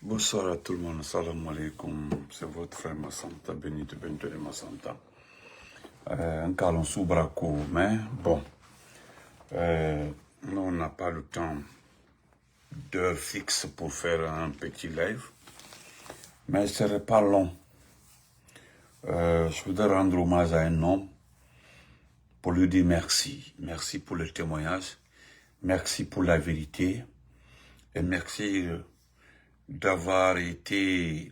Bonsoir à tout le monde, salam alaikum, c'est votre frère Massanta, Benito Bento de Massanta. Un calon sous braco, mais bon, nous on n'a pas le temps d'heure fixe pour faire un petit live, mais ce serait pas long. Je voudrais rendre hommage à un homme pour lui dire merci. Merci pour le témoignage, merci pour la vérité, et merci d'avoir été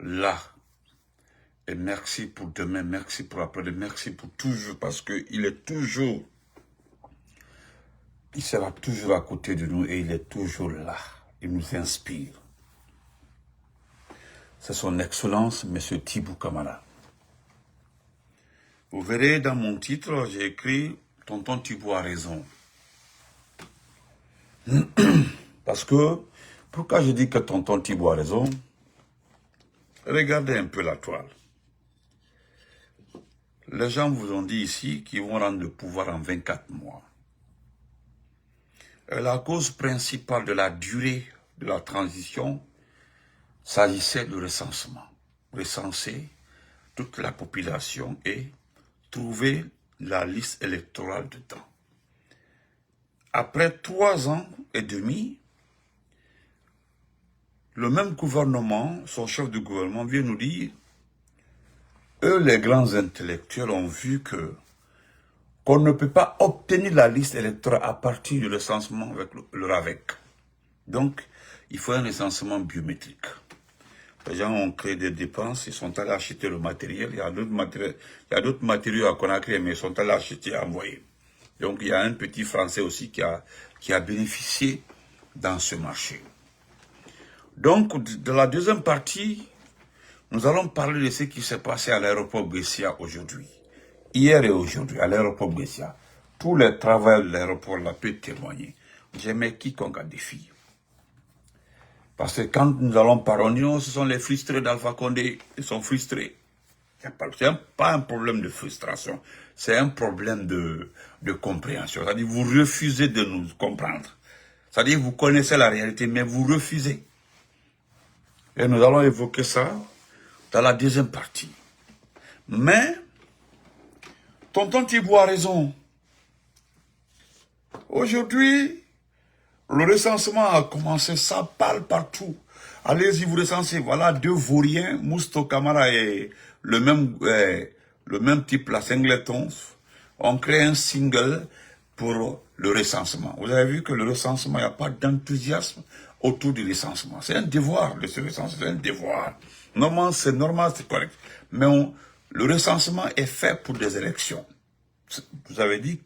là. Et merci pour demain, merci pour après, merci pour toujours, parce qu'il est toujours, il sera toujours à côté de nous et il est toujours là. Il nous inspire. C'est son Excellence, M. Thibou Camara. Vous verrez dans mon titre, j'ai écrit « Tonton Thibou a raison ». Parce que, pourquoi je dis que Tonton Thibou a raison? Regardez un peu la toile. Les gens vous ont dit ici qu'ils vont rendre le pouvoir en 24 mois. Et la cause principale de la durée de la transition s'agissait du recensement. Recenser toute la population et trouver la liste électorale dedans. Après 3 ans et demi, le même gouvernement, son chef de gouvernement vient nous dire, eux les grands intellectuels ont vu qu'on ne peut pas obtenir la liste électorale à partir du recensement avec le RAVEC. Donc, il faut un recensement biométrique. Les gens ont créé des dépenses, ils sont allés acheter le matériel. Il y a d'autres matériaux à Conakry, mais ils sont allés acheter et envoyer. Donc, il y a un petit Français aussi qui a bénéficié dans ce marché. Donc, de la deuxième partie, nous allons parler de ce qui s'est passé à l'aéroport Brescia aujourd'hui. Hier et aujourd'hui, à l'aéroport Brescia. Tous les travailleurs de l'aéroport là peuvent témoigner. J'aimais quiconque a des filles. Parce que quand nous allons parler, ce sont les frustrés d'Alpha Condé. Ils sont frustrés. Ce n'est pas un problème de frustration. C'est un problème de compréhension. C'est-à-dire vous refusez de nous comprendre. C'est-à-dire vous connaissez la réalité, mais vous refusez. Et nous allons évoquer ça dans la deuxième partie. Mais, Tonton Thibou a raison. Aujourd'hui, le recensement a commencé, ça parle partout. Allez-y, vous recensez. Voilà 2 vauriens, Mousto Camara et le même type, la Singleton, ont créé un single pour le recensement. Vous avez vu que le recensement, il n'y a pas d'enthousiasme autour du recensement. C'est un devoir de se recenser, c'est un devoir. Normalement, c'est correct. Mais le recensement est fait pour des élections. Vous avez dit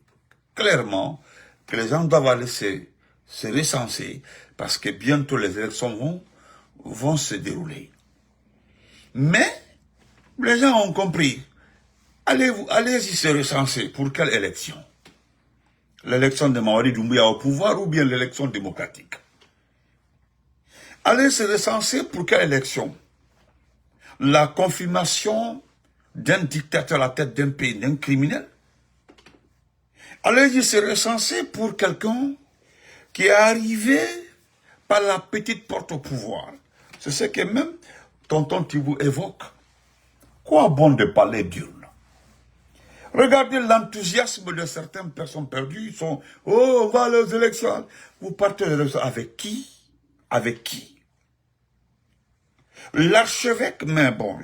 clairement que les gens doivent aller se recenser parce que bientôt les élections vont se dérouler. Mais les gens ont compris. Allez-y se recenser. Pour quelle élection? L'élection de Mamadi Doumbouya au pouvoir ou bien l'élection démocratique? Allez se recenser pour quelle élection? La confirmation d'un dictateur à la tête d'un pays, d'un criminel? Allez-y se recenser pour quelqu'un qui est arrivé par la petite porte au pouvoir. C'est ce que même Tonton Thibou évoque. Quoi bon de parler d'urne? Regardez l'enthousiasme de certaines personnes perdues. Ils sont, oh, on va aux élections. Vous partez aux élections avec qui? Avec qui? L'archevêque, mais bon,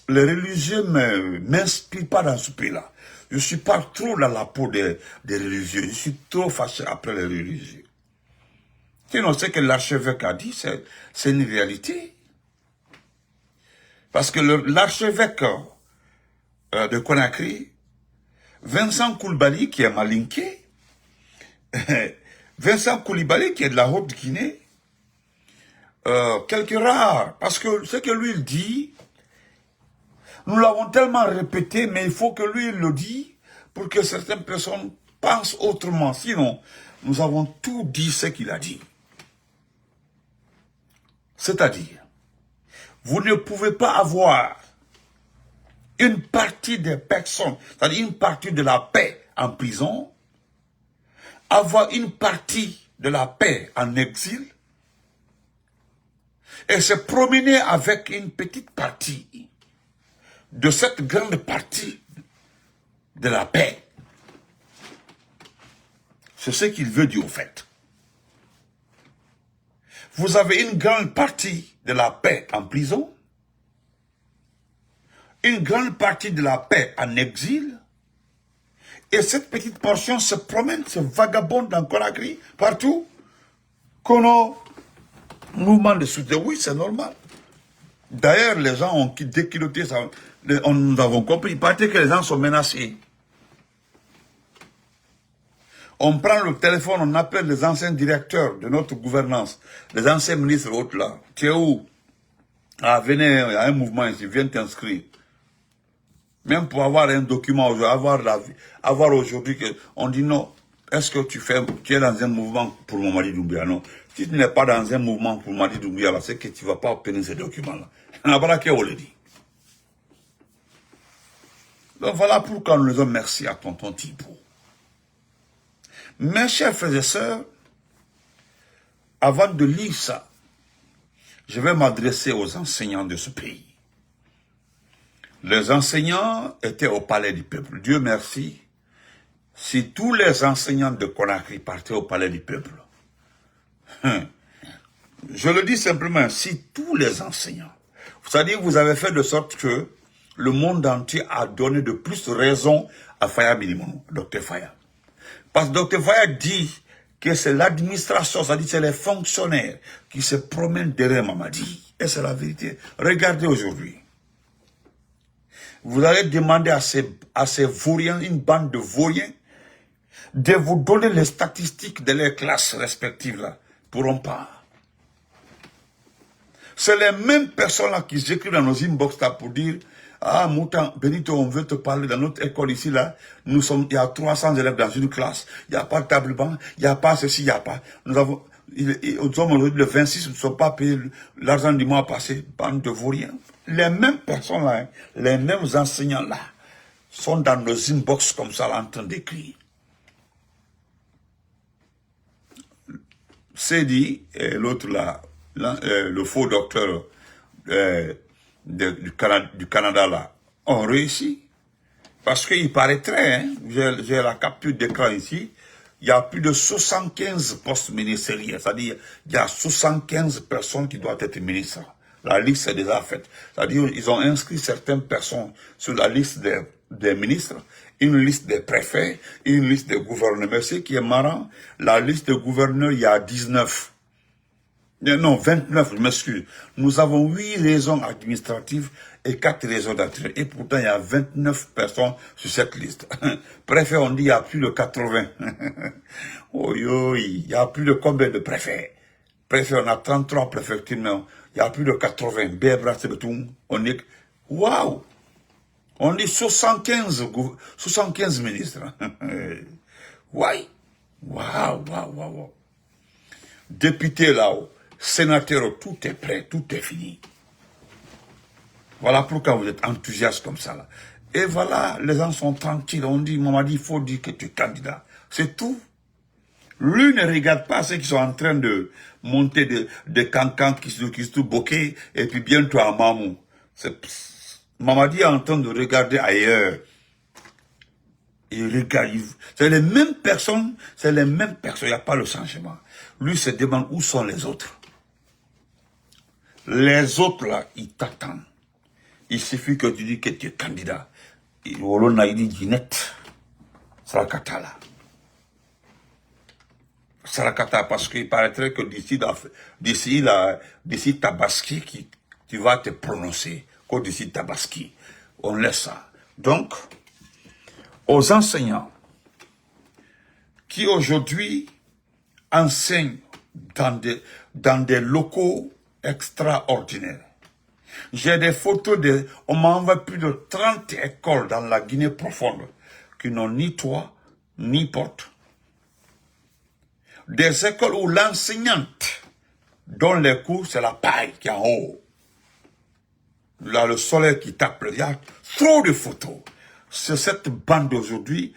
les religieux ne m'inspirent pas dans ce pays-là. Je ne suis pas trop dans la peau des religieux. Je suis trop fâché après les religieux. Sinon, ce que l'archevêque a dit, c'est une réalité. Parce que l'archevêque de Conakry, Vincent Koulibaly, qui est malinqué, Vincent Koulibaly, qui est de la Haute-Guinée, quelques rares, parce que ce que lui il dit, nous l'avons tellement répété, mais il faut que lui il le dise pour que certaines personnes pensent autrement. Sinon, nous avons tout dit ce qu'il a dit. C'est-à-dire, vous ne pouvez pas avoir une partie des personnes, c'est-à-dire une partie de la paix en prison, avoir une partie de la paix en exil, et se promener avec une petite partie de cette grande partie de la paix. C'est ce qu'il veut dire au fait. Vous avez une grande partie de la paix en prison, une grande partie de la paix en exil, et cette petite portion se promène, se vagabonde dans Conakry, partout, qu'on a mouvement de soutien. Oui, c'est normal. D'ailleurs, les gens ont déculotté ça. Nous avons compris. Il paraît que les gens sont menacés. On prend le téléphone, on appelle les anciens directeurs de notre gouvernance, les anciens ministres autres là. Tu es où? Ah, venez, il y a un mouvement ici, viens t'inscrire. Même pour avoir un document, avoir aujourd'hui, on dit non. Est-ce que tu es dans un mouvement pour Mamadi Doumbouya? Non. Si tu n'es pas dans un mouvement pour Mamadi Doumbouya, c'est que tu ne vas pas obtenir ces documents-là. Il n'y en a pas qui on le dit. Donc voilà pourquoi nous les disons merci à tonton Thibault. Mes chers frères et sœurs, avant de lire ça, je vais m'adresser aux enseignants de ce pays. Les enseignants étaient au palais du peuple. Dieu merci. Si tous les enseignants de Conakry partaient au palais du peuple, je le dis simplement, si tous les enseignants, c'est-à-dire que vous avez fait de sorte que le monde entier a donné de plus raison à Faya Milimono, Dr Faya. Parce que Dr Faya dit que c'est l'administration, c'est-à-dire c'est les fonctionnaires qui se promènent derrière Mamadi. Et c'est la vérité. Regardez aujourd'hui. Vous allez demander à ces vauriens, une bande de vauriens, de vous donner les statistiques de leurs classes respectives là. Ils ne pourront pas. C'est les mêmes personnes-là qui s'écrivent dans nos inbox là pour dire ah, Moutan, Benito, on veut te parler dans notre école ici, là. Il y a 300 élèves dans une classe. Il n'y a pas de table banc, il n'y a pas ceci, il n'y a pas. Nous avons, aujourd'hui, le 26, nous ne sommes pas payés l'argent du mois passé. Bande de vauriens. Les mêmes personnes là, hein, les mêmes enseignants là, sont dans nos inbox comme ça, là, en train d'écrire. C'est dit, l'autre là, le faux docteur du Canada là, ont réussi. Parce qu'il paraîtrait, hein, j'ai la capture d'écran ici, il y a plus de 75 postes ministériels. C'est-à-dire, il y a 75 personnes qui doivent être ministres. La liste est déjà faite. C'est-à-dire, ils ont inscrit certaines personnes sur la liste des ministres, une liste des préfets, une liste des gouverneurs. Mais ce qui est marrant, la liste des gouverneurs, il y a 19. Non, 29, je m'excuse. Nous avons 8 raisons administratives et 4 raisons d'entrée. Et pourtant, il y a 29 personnes sur cette liste. Préfet, on dit il y a plus de 80. Il y a plus de combien de préfets? Préfet, on a 33 préfectures, mais il y a plus de 80. Bébra, c'est tout. On est, waouh! On dit 75 ministres. Ouais. Waouh. Député là-haut. Sénateur, tout est prêt, tout est fini. Voilà pourquoi vous êtes enthousiaste comme ça. Là. Et voilà, les gens sont tranquilles. On dit, Mamadi, il faut dire que tu es candidat. C'est tout. Lui ne regarde pas ceux qui sont en train de monter des cancans qui se boqués et puis bientôt à Mamou. Mamadi est en train de regarder ailleurs. Il regarde. C'est les mêmes personnes, il n'y a pas le changement. Lui se demande où sont les autres. Les autres là, ils t'attendent. Il suffit que tu dis que tu es candidat. Il dit Ginette. Sarakata là. Sarakata parce qu'il paraîtrait que d'ici Tabaski, tu vas te prononcer. Qu'au d'ici Tabaski. On laisse ça. Donc, aux enseignants qui aujourd'hui enseignent dans des locaux extraordinaires. J'ai des photos on m'a envoyé plus de 30 écoles dans la Guinée profonde qui n'ont ni toit, ni porte. Des écoles où l'enseignante dont les cours, c'est la paille qui est en haut. Là, le soleil qui tape, il y a trop de photos. C'est cette bande d'aujourd'hui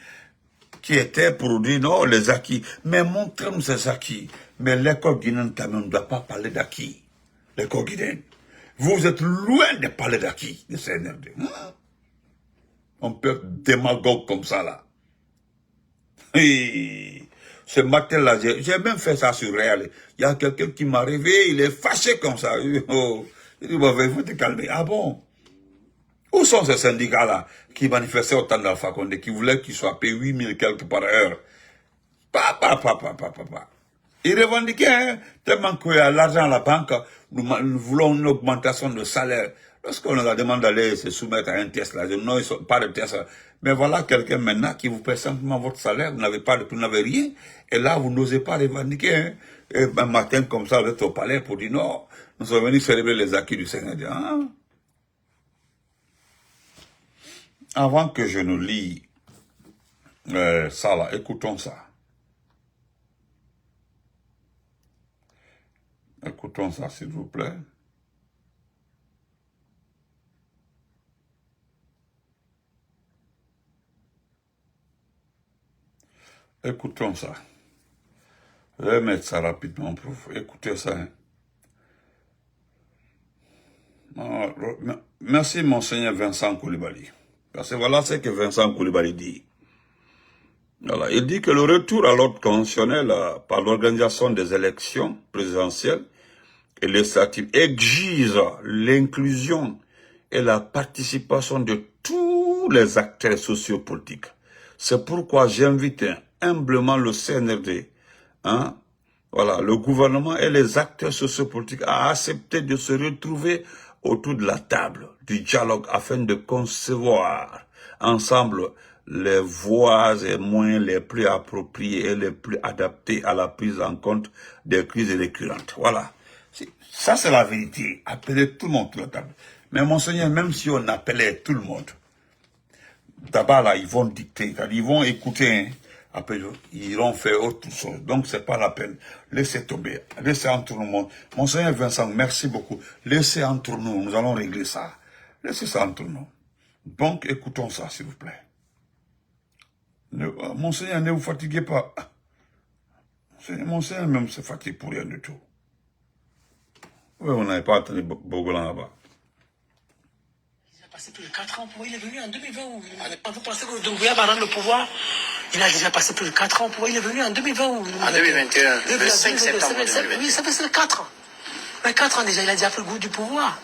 qui était pour dire non, les acquis. Mais montrez-nous ces acquis. Mais l'école guinéenne, quand même, ne doit pas parler d'acquis. les Koguidènes. Vous êtes loin des palais d'acquis de CNRD. On peut être démagogue comme ça, là. Et ce matin-là, j'ai même fait ça sur Réal. Il y a quelqu'un qui m'a réveillé, il est fâché comme ça. Oh, il dit, bon, il faut te calmer. Ah bon? Où sont ces syndicats-là qui manifestaient au temps d'Alpha Condé, qui voulaient qu'il soit payé 8000 quelques par heure? Papa. Ils revendiquaient, hein, tellement qu'il y a l'argent à la banque, nous voulons une augmentation de salaire. Lorsqu'on nous a demandé d'aller se soumettre à un test, là, non, ils sont pas de test. Mais voilà quelqu'un maintenant qui vous paie simplement votre salaire, vous n'avez rien, et là, vous n'osez pas revendiquer, hein. Et un matin comme ça, vous êtes au palais pour dire non, nous sommes venus célébrer les acquis du Sénégal. Hein? Avant que je nous lis ça là, écoutons ça. Écoutons ça, s'il vous plaît. Écoutons ça. Je vais mettre ça rapidement pour vous. Écoutez ça. Hein. Merci, Monseigneur Vincent Coulibaly. Parce que voilà ce que Vincent Coulibaly dit. Voilà. Il dit que le retour à l'ordre conventionnel par l'organisation des élections présidentielles et législatives exige l'inclusion et la participation de tous les acteurs sociopolitiques. C'est pourquoi j'invite humblement le CNRD, hein, voilà, le gouvernement et les acteurs sociopolitiques à accepter de se retrouver autour de la table du dialogue afin de concevoir ensemble les voies et moyens les plus appropriés et les plus adaptés à la prise en compte des crises récurrentes. Voilà. Ça, c'est la vérité. Appeler tout le monde sur la table. Mais Monseigneur, même si on appelait tout le monde, d'abord là, ils vont dicter, ils vont écouter, hein. Après, ils iront faire autre chose. Donc, c'est pas la peine. Laissez tomber. Laissez entre nous. Monseigneur Vincent, merci beaucoup. Laissez entre nous. Nous allons régler ça. Laissez ça entre nous. Donc, écoutons ça, s'il vous plaît. Monseigneur, ne vous fatiguez pas. Monseigneur même se fatigue pour rien du tout. Oui, on n'avait pas entendu Bogolan là-bas. Il a passé plus de 4 ans. Il est venu en 2020. Vous pensez que Doumbouya va rendre le pouvoir? Il a déjà passé plus de 4 ans au pouvoir. Il est venu en 2020. En 2021, le 5 septembre 2020. Oui, ça fait 4 ans. Mais 4 ans déjà, il a déjà pris le goût du pouvoir.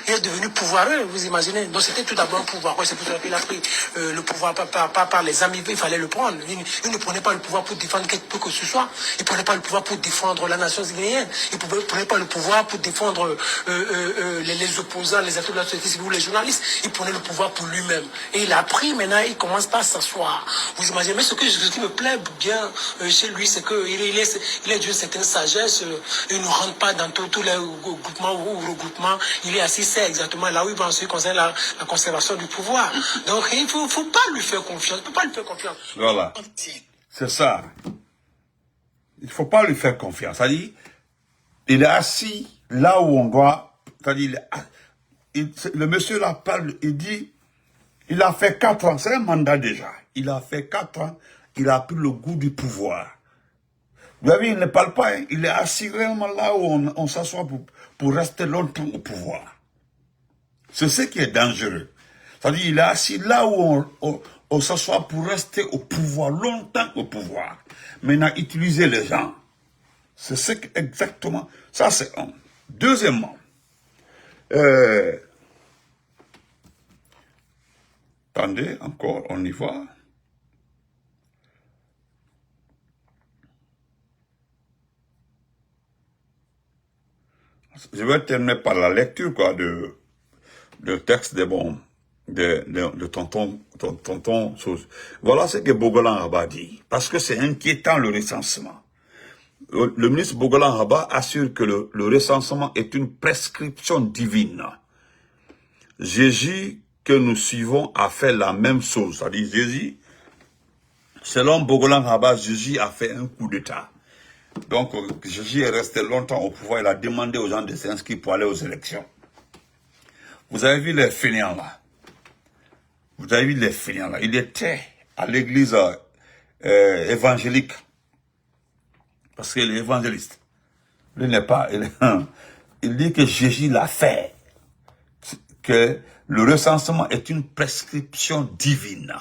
Il est devenu pouvoireux, vous imaginez. Donc c'était tout d'abord un pouvoir. C'est pour ça qu'il a pris le pouvoir pas par les amis, il fallait le prendre. Il ne prenait pas le pouvoir pour défendre quelque que ce soit. Il ne prenait pas le pouvoir pour défendre la nation guinéenne. Il ne prenait pas le pouvoir pour défendre les opposants, les acteurs de la société civile ou les journalistes. Il prenait le pouvoir pour lui-même. Et il a pris, maintenant, il commence pas à s'asseoir. Vous imaginez. Mais ce qui me plaît bien chez lui, c'est qu'il est d'une certaine sagesse. Il ne rentre pas dans tous les groupements ou regroupements. Il est assis, c'est exactement là où il va en ce qui concerne la conservation du pouvoir. Donc il ne faut pas lui faire confiance. Il ne faut pas lui faire confiance. Voilà. C'est ça. Il ne faut pas lui faire confiance. C'est-à-dire, il est assis là où on doit. C'est-à-dire, le monsieur là parle, il dit, il a fait 4 ans, c'est un mandat déjà. Il a fait 4 ans, il a pris le goût du pouvoir. Vous avez vu, il ne parle pas, hein. Il est assis réellement là où on s'assoit pour rester longtemps au pouvoir. C'est ce qui est dangereux. C'est-à-dire, il est assis là où on s'assoit pour rester au pouvoir, longtemps au pouvoir. Maintenant, utiliser les gens. C'est ce que, exactement. Ça, c'est un. Deuxièmement, attendez, encore, on y va. Je vais terminer par la lecture, quoi, de texte de tonton chose. Voilà ce que Bogolan Rabat dit. Parce que c'est inquiétant le recensement. Le ministre Bogolan Rabat assure que le recensement est une prescription divine. Jésus que nous suivons a fait la même chose. C'est-à-dire Jésus, selon Bogolan Rabat, Jésus a fait un coup d'État. Donc Jésus est resté longtemps au pouvoir. Il a demandé aux gens de s'inscrire pour aller aux élections. Vous avez vu les fainéants là. Vous avez vu les fainéants là. Il était à l'église évangélique. Parce qu'il est évangéliste. Lui n'est pas... Il dit que Jésus l'a fait, que le recensement est une prescription divine.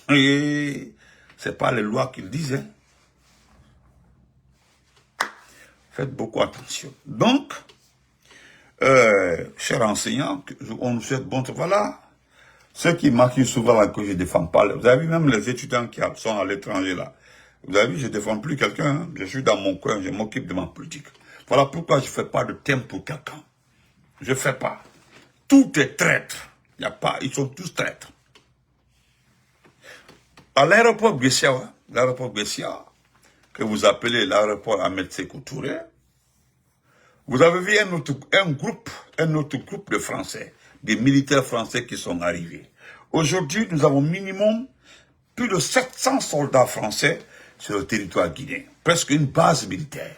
Et c'est pas les lois qu'il disait. Faites beaucoup attention. Donc, chers enseignants, on nous souhaite bon travail. Voilà. Ceux qui m'accusent souvent là, que je ne défends pas. Vous avez vu même les étudiants qui sont à l'étranger là. Vous avez vu, je ne défends plus quelqu'un. Hein. Je suis dans mon coin, je m'occupe de ma politique. Voilà pourquoi je ne fais pas de thème pour quelqu'un. Je ne fais pas. Tout est traître. Il y a pas, ils sont tous traîtres. À l'aéroport Bessia, que vous appelez l'aéroport Ahmed Sékou Touré, vous avez vu un autre groupe de Français, des militaires français qui sont arrivés. Aujourd'hui, nous avons minimum plus de 700 soldats français sur le territoire guinéen. Presque une base militaire.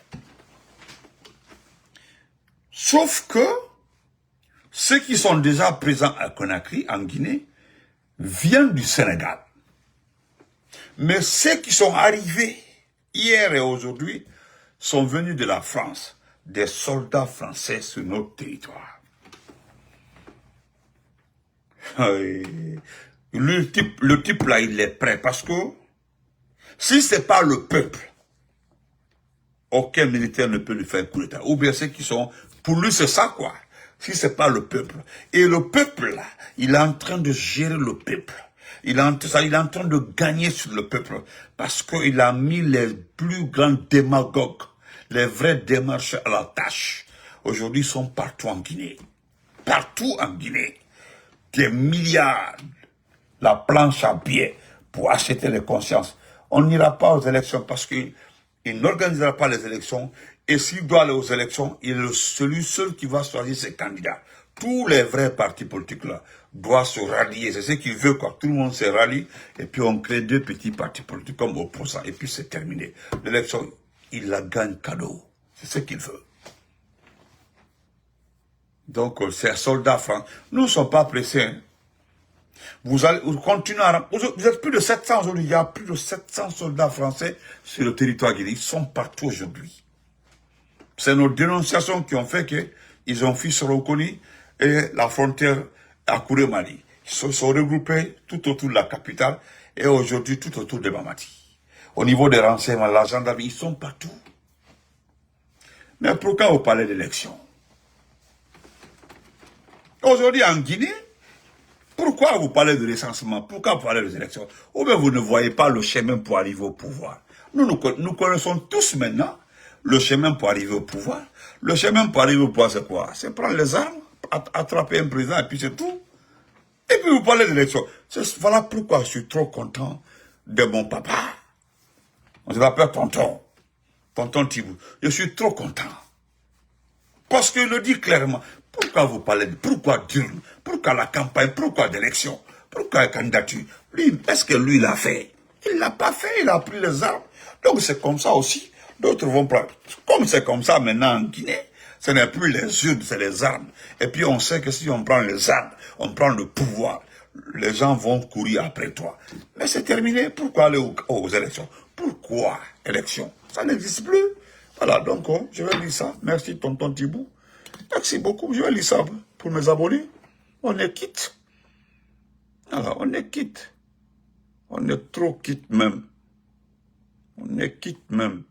Sauf que ceux qui sont déjà présents à Conakry, en Guinée, viennent du Sénégal. Mais ceux qui sont arrivés hier et aujourd'hui sont venus de la France, des soldats français sur notre territoire. Le type là, il est prêt parce que si ce n'est pas le peuple, aucun militaire ne peut lui faire un coup d'État. Ou bien ceux qui sont, pour lui c'est ça quoi, si ce n'est pas le peuple. Et le peuple là, il est en train de gérer le peuple. Il est en train de gagner sur le peuple parce qu'il a mis les plus grands démagogues, les vrais démarcheurs à la tâche. Aujourd'hui, ils sont partout en Guinée. Partout en Guinée. Des milliards, la planche à billets pour acheter les consciences. On n'ira pas aux élections parce qu'il n'organisera pas les élections. Et s'il doit aller aux élections, il est celui seul qui va choisir ses candidats. Tous les vrais partis politiques là doivent se rallier. C'est ce qu'il veut quoi. Tout le monde se rallie et puis on crée deux petits partis politiques comme opposants et puis c'est terminé. L'élection, il la gagne cadeau. C'est ce qu'il veut. Donc ces soldats français, nous ne sommes pas pressés. Hein. Vous continuez à... Vous êtes plus de 700 aujourd'hui. Il y a plus de 700 soldats français sur le territoire guinéen. Ils sont partout aujourd'hui. C'est nos dénonciations qui ont fait qu'ils ont fui Sorokoni et la frontière à Kouré-Mali. Ils se sont regroupés tout autour de la capitale et aujourd'hui tout autour de Bamati. Au niveau des renseignements, la gendarmerie, ils sont partout. Mais pourquoi vous parlez d'élections? Aujourd'hui en Guinée, pourquoi vous parlez de recensement? Pourquoi vous parlez des élections? Ou bien vous ne voyez pas le chemin pour arriver au pouvoir? Nous connaissons tous maintenant le chemin pour arriver au pouvoir. Le chemin pour arriver au pouvoir, c'est quoi? C'est prendre les armes, attraper un président et puis c'est tout. Et puis vous parlez d'élections. Voilà pourquoi je suis trop content de mon papa. On l'appelle tonton. Tonton Tibou. Je suis trop content. Parce qu'il le dit clairement. Pourquoi vous parlez pourquoi d'urne? Pourquoi la campagne? Pourquoi d'élection? Pourquoi la candidature? Lui, est-ce que lui l'a fait? Il ne l'a pas fait, il a pris les armes. Donc c'est comme ça aussi. D'autres vont prendre. Comme c'est comme ça maintenant en Guinée, ce n'est plus les urnes, c'est les armes. Et puis on sait que si on prend les armes, on prend le pouvoir, les gens vont courir après toi. Mais c'est terminé. Pourquoi aller aux élections? Pourquoi élections? Ça n'existe plus. Voilà, donc je vais lire ça. Merci tonton Tibou. Merci beaucoup. Je vais lire ça pour mes abonnés. On est quitte. Alors, on est quitte. On est trop quitte même. On est quitte même.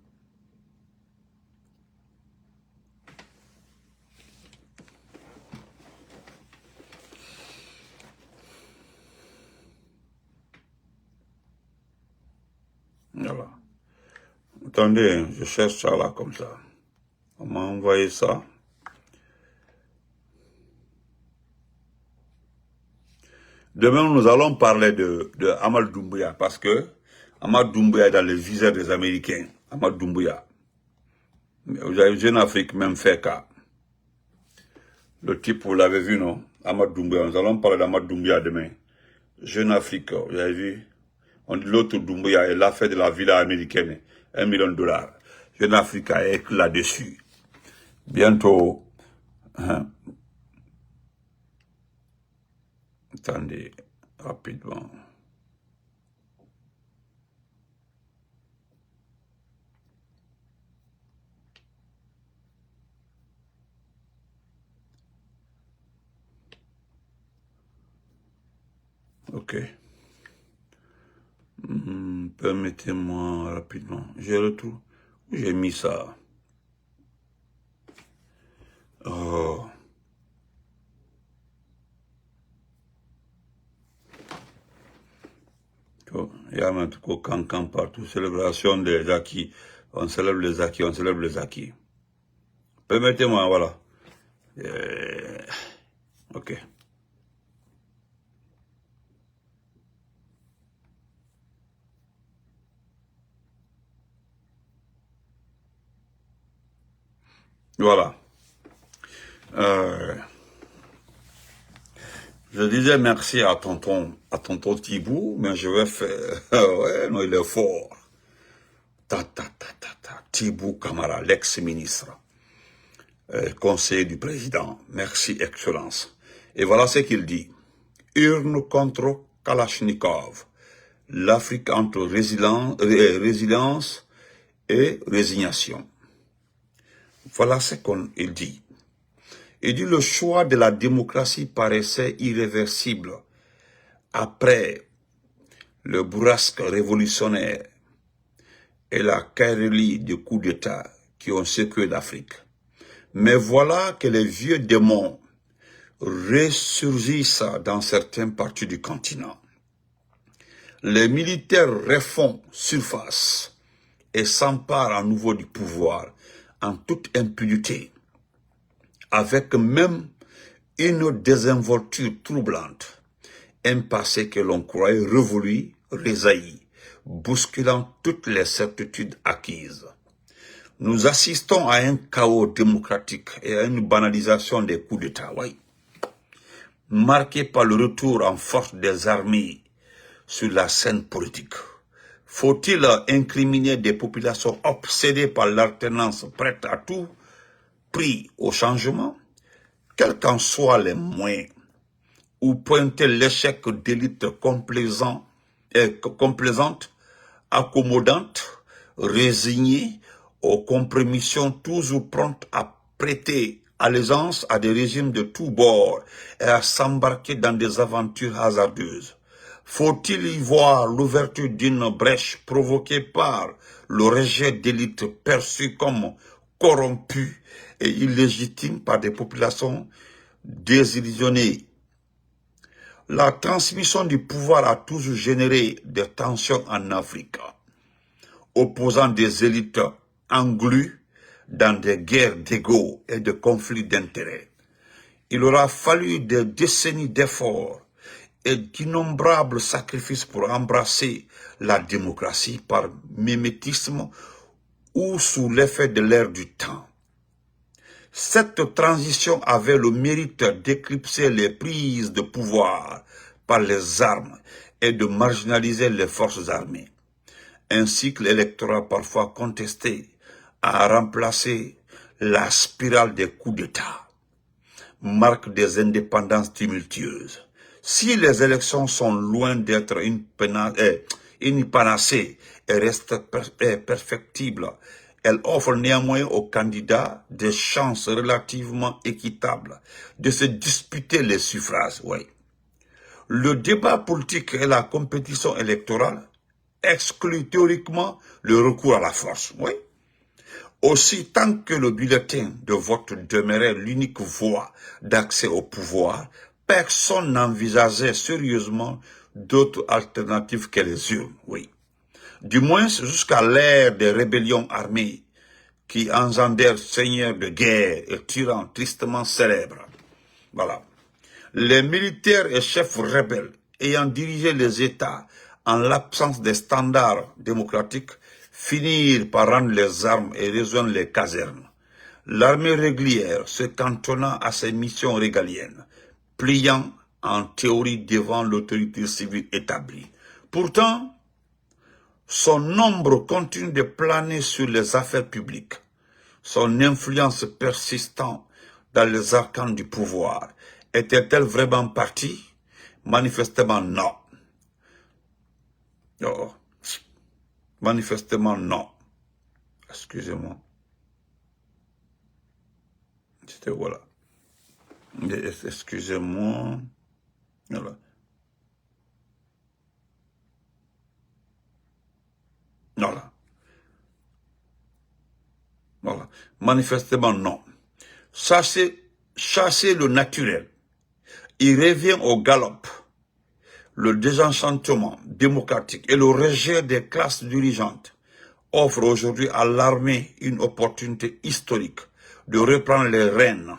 Voilà. Attendez, je cherche ça là comme ça. On m'a envoyé ça. Demain, nous allons parler de Amadou Doumbouya parce que Amadou Doumbouya est dans les viseurs des Américains. Amadou Doumbouya. Vous avez Jeune Afrique, même fait cas. Le type, vous l'avez vu, non? Amadou Doumbouya. Nous allons parler d'Amadou Doumbouya demain. Jeune Afrique, vous avez vu? On dit l'autre Doumbouya, il a fait de la villa américaine, $1 million. Jeune Afrique a écrit là-dessus. Bientôt, hein? Attendez, rapidement. Ok. Permettez-moi rapidement. J'ai retrouvé. J'ai mis ça. Oh. Il y a un truc au cancan partout. Célébration des acquis. On célèbre les acquis, on célèbre les acquis. Permettez-moi, voilà. Ok. Voilà. Je disais merci à tonton Thibou, mais je vais faire... ouais, non, il est fort. Thibou Kamara, l'ex-ministre, conseiller du président. Merci, Excellence. Et voilà ce qu'il dit. Urne contre Kalachnikov. L'Afrique entre résilience et résignation. Voilà ce qu'il dit. Il dit le choix de la démocratie paraissait irréversible après le bourrasque révolutionnaire et la querelle de coups d'État qui ont secoué l'Afrique. Mais voilà que les vieux démons ressurgissent dans certaines parties du continent. Les militaires refont surface et s'emparent à nouveau du pouvoir en toute impunité, avec même une désinvolture troublante, un passé que l'on croyait révolu, résailli, bousculant toutes les certitudes acquises. Nous assistons à un chaos démocratique et à une banalisation des coups d'État, oui, marqué par le retour en force des armées sur la scène politique. Faut-il incriminer des populations obsédées par l'alternance prêtes à tout prix au changement, quels qu'en soient les moyens, ou pointer l'échec d'élites complaisantes, accommodantes, résignées aux compromissions toujours promptes à prêter allégeance à des régimes de tous bords et à s'embarquer dans des aventures hasardeuses? Faut-il y voir l'ouverture d'une brèche provoquée par le rejet d'élites perçues comme corrompues et illégitimes par des populations désillusionnées? La transmission du pouvoir a toujours généré des tensions en Afrique, opposant des élites englues dans des guerres d'ego et de conflits d'intérêts. Il aura fallu des décennies d'efforts et d'innombrables sacrifices pour embrasser la démocratie par mimétisme ou sous l'effet de l'air du temps. Cette transition avait le mérite d'éclipser les prises de pouvoir par les armes et de marginaliser les forces armées. Un cycle électoral parfois contesté a remplacé la spirale des coups d'État, marque des indépendances tumultueuses. Si les élections sont loin d'être une panacée et restent perfectibles, elles offrent néanmoins aux candidats des chances relativement équitables de se disputer les suffrages. Oui. Le débat politique et la compétition électorale excluent théoriquement le recours à la force. Oui. Aussi, tant que le bulletin de vote demeurait l'unique voie d'accès au pouvoir, personne n'envisageait sérieusement d'autres alternatives que les urnes, oui. Du moins jusqu'à l'ère des rébellions armées qui engendrent seigneurs de guerre et tyrans tristement célèbres. Voilà. Les militaires et chefs rebelles ayant dirigé les États en l'absence des standards démocratiques finirent par rendre les armes et rejoindre les casernes. L'armée régulière se cantonnant à ses missions régaliennes, pliant en théorie devant l'autorité civile établie. Pourtant, son nombre continue de planer sur les affaires publiques, son influence persistant dans les arcanes du pouvoir. Était-elle vraiment partie? Manifestement non. Oh. Manifestement non. Excusez-moi. C'était voilà. Excusez-moi. Voilà. Manifestement, non. Chasser le naturel. Il revient au galop. Le désenchantement démocratique et le rejet des classes dirigeantes offrent aujourd'hui à l'armée une opportunité historique de reprendre les rênes.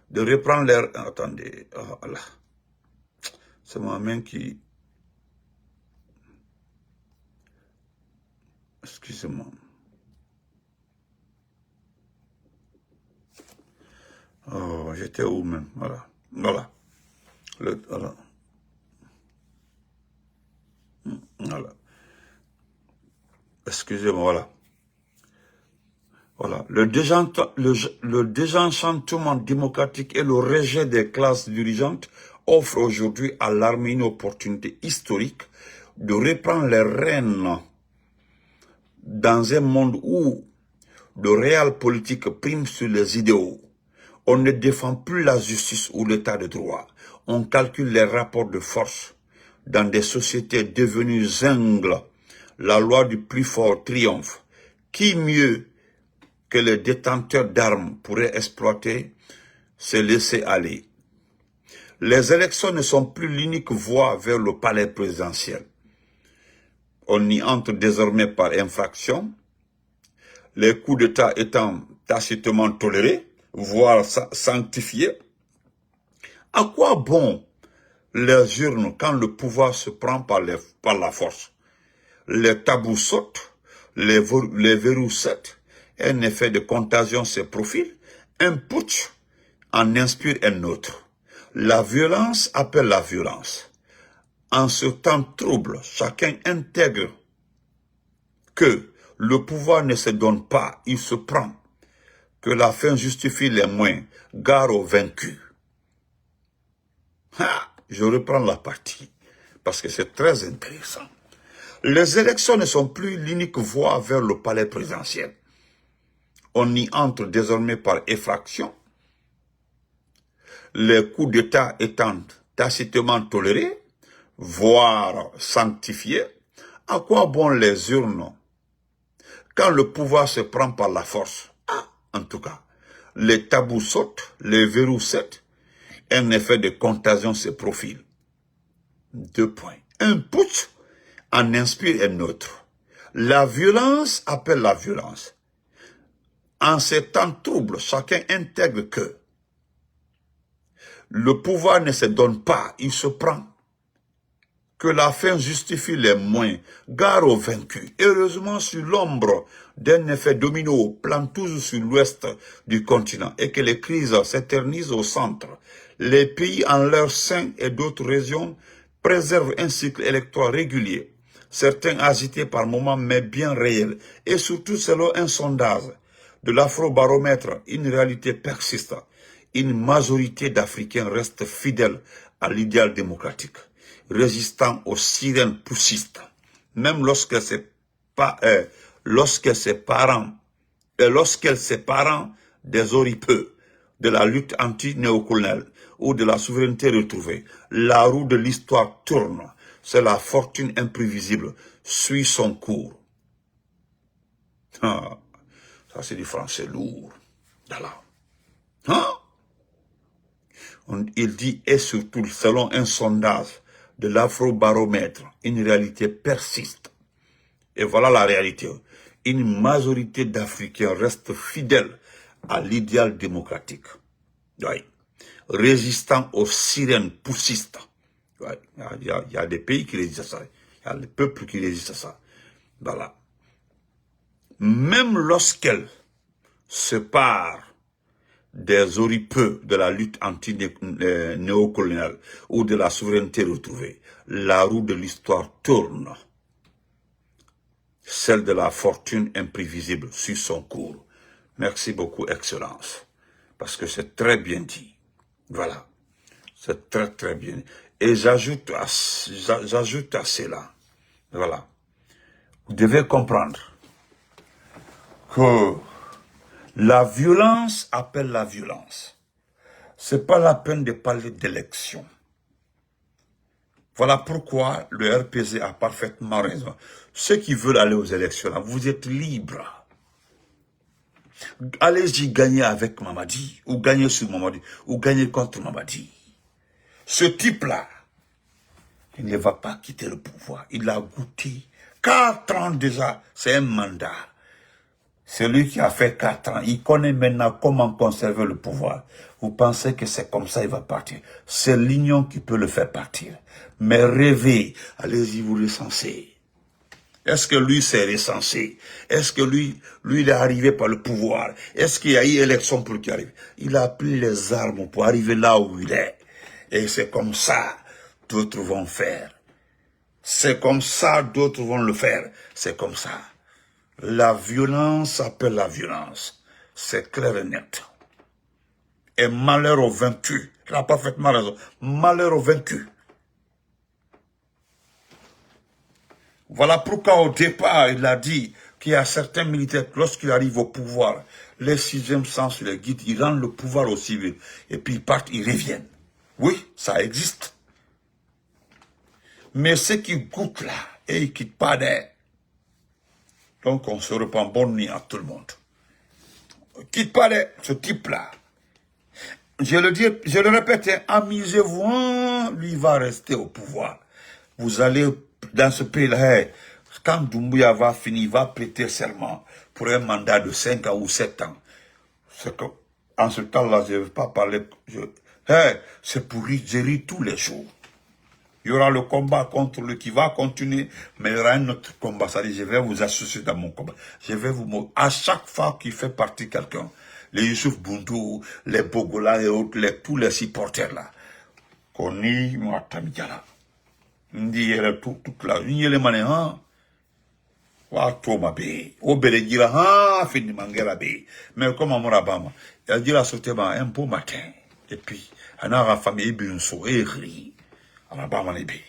De reprendre les... Attendez, oh là. C'est ma main qui... Excusez-moi. Oh, j'étais où même? Voilà. Voilà. Voilà. Voilà. Excusez-moi, voilà. Voilà. Le désenchantement démocratique et le rejet des classes dirigeantes offrent aujourd'hui à l'armée une opportunité historique de reprendre les rênes dans un monde où le réel politique prime sur les idéaux. On ne défend plus la justice ou l'état de droit. On calcule les rapports de force. Dans des sociétés devenues zingles, la loi du plus fort triomphe. Qui mieux que les détenteurs d'armes pourrait exploiter, se laisser aller? Les élections ne sont plus l'unique voie vers le palais présidentiel. On y entre désormais par infraction, les coups d'État étant tacitement tolérés, voire sanctifiés. À quoi bon les urnes quand le pouvoir se prend par la force? Les tabous sautent, les verrous sautent, un effet de contagion se profile, un putsch en inspire un autre. La violence appelle la violence. En ce temps trouble, chacun intègre que le pouvoir ne se donne pas, il se prend. Que la fin justifie les moyens, gare aux vaincus. Je reprends la partie, parce que c'est très intéressant. Les élections ne sont plus l'unique voie vers le palais présidentiel. On y entre désormais par effraction, les coups d'État étant tacitement tolérés, voire sanctifiés. À quoi bon les urnes quand le pouvoir se prend par la force? En tout cas, les tabous sautent, les verrous sautent, un effet de contagion se profile. 2 points. Un putsch en inspire un autre. La violence appelle la violence. En ces temps troubles, chacun intègre que le pouvoir ne se donne pas, il se prend. Que la fin justifie les moyens, gare aux vaincus. Heureusement, sur l'ombre d'un effet domino plane toujours sur l'ouest du continent et que les crises s'éternisent au centre. Les pays en leur sein et d'autres régions préservent un cycle électoral régulier, certains agités par moments mais bien réels, et surtout selon un sondage de l'Afrobaromètre, une réalité persiste. Une majorité d'Africains restent fidèles à l'idéal démocratique, résistant aux sirènes poussistes, même lorsque ses parents des oripeux de la lutte anti-néocoloniale ou de la souveraineté retrouvée. La roue de l'histoire tourne, c'est la fortune imprévisible, suit son cours. Ça c'est du français lourd. Voilà. Il dit, et surtout, selon un sondage de l'Afrobaromètre, une réalité persiste. Et voilà la réalité. Une majorité d'Africains restent fidèles à l'idéal démocratique. Oui. Résistant aux sirènes poussistes. Oui. Il y a des pays qui résistent à ça. Il y a des peuples qui résistent à ça. Voilà. Même lorsqu'elle se part des oripeux de la lutte anti-néocoloniale ou de la souveraineté retrouvée, la roue de l'histoire tourne. Celle de la fortune imprévisible suit son cours. Merci beaucoup, Excellence. Parce que c'est très bien dit. Voilà. C'est très, très bien. Et j'ajoute à cela. Voilà. Vous devez comprendre que la violence appelle la violence. C'est pas la peine de parler d'élection. Voilà pourquoi le RPZ a parfaitement raison. Ceux qui veulent aller aux élections, là, vous êtes libres. Allez-y gagner avec Mamadi, ou gagner sur Mamadi, ou gagner contre Mamadi. Ce type-là, il ne va pas quitter le pouvoir. Il a goûté 4 ans déjà, c'est un mandat. Celui qui a fait 4 ans, il connaît maintenant comment conserver le pouvoir. Vous pensez que c'est comme ça il va partir. C'est l'union qui peut le faire partir. Mais rêvez, allez-y vous recensez. Est-ce que lui s'est recensé? Est-ce que lui il est arrivé par le pouvoir? Est-ce qu'il y a eu élection pour qu'il arrive? Il a pris les armes pour arriver là où il est. Et c'est comme ça d'autres vont faire. C'est comme ça d'autres vont le faire. C'est comme ça. La violence appelle la violence. C'est clair et net. Et malheur aux vaincus. Il a parfaitement raison. Malheur aux vaincus. Voilà pourquoi au départ, il a dit qu'il y a certains militaires, lorsqu'ils arrivent au pouvoir, les 6e sens les guides, ils rendent le pouvoir aux civils. Et puis ils partent, ils reviennent. Oui, ça existe. Mais ceux qui goûtent là, et ils ne quittent pas d'air. Donc on se reprend bonne nuit à tout le monde. Quitte pas ce type-là. Je le répète, hein, amusez-vous, hein, lui va rester au pouvoir. Vous allez dans ce pays-là, quand Doumbouya va finir, il va prêter serment pour un mandat de 5 ans ou 7 ans. En ce temps-là, je ne veux pas parler. C'est pour gérer tous les jours. Il y aura le combat contre lui qui va continuer, mais il y aura un autre combat. Ça dit, je vais vous associer dans mon combat. Je vais vous... À chaque fois qu'il fait partie quelqu'un, les Youssouf Boundou, les Bogola et autres, tous les supporters là, Koni, Mouatamidjala, Ndi yere toute la, Yele Mané, hein, Wa Toma Bé, Obele Dira, hein, Fini Mangera Bé, mais comme à Morabama, il dit la sauté un beau matin, et puis, on a la famille, Bunso, et ri, à la Bama Bé.